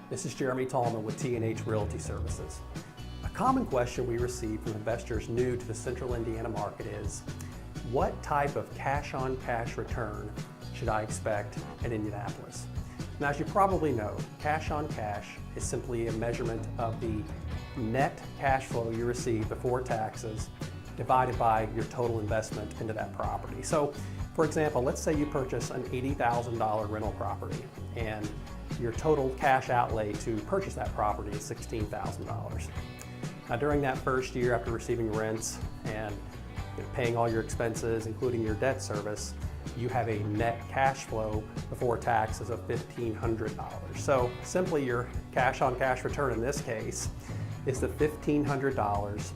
This is Jeremy Tallman with T&H Realty Services. A common question we receive from investors new to the central Indiana market is, what type of cash-on-cash return should I expect in Indianapolis? Now, as you probably know, cash-on-cash is simply a measurement of the net cash flow you receive before taxes divided by your total investment into that property. So, for example, let's say you purchase an $80,000 rental property and your total cash outlay to purchase that property is $16,000. Now, during that first year after receiving rents and paying all your expenses, including your debt service, you have a net cash flow before taxes of $1,500. So simply your cash-on-cash return in this case is the $1,500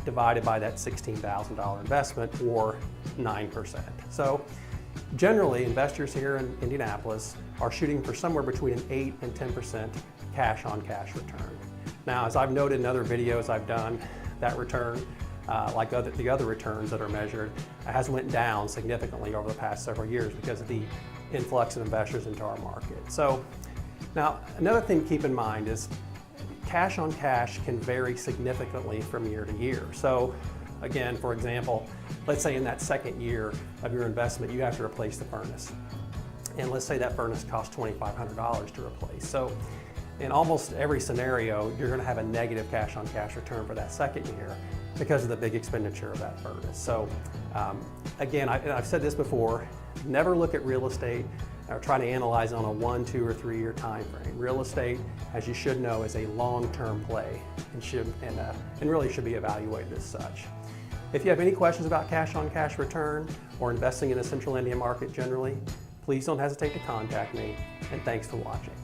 divided by that $16,000 investment, or 9%. So generally, investors here in Indianapolis are shooting for somewhere between an 8 and 10% cash-on-cash return. Now, as I've noted in other videos I've done, that return, like the other returns that are measured, has went down significantly over the past several years because of the influx of investors into our market. So now, another thing to keep in mind is cash-on-cash can vary significantly from year to year. So again, for example, let's say in that second year of your investment, you have to replace the furnace. And let's say that furnace costs $2,500 to replace. So in almost every scenario, you're going to have a negative cash-on-cash return for that second year because of the big expenditure of that furnace. So again, I've said this before, never look at real estate or try to analyze on a 1, 2, or 3 year time frame. Real estate, as you should know, is a long-term play and really should be evaluated as such. If you have any questions about cash-on-cash return or investing in the central Indiana market generally, please don't hesitate to contact me, and thanks for watching.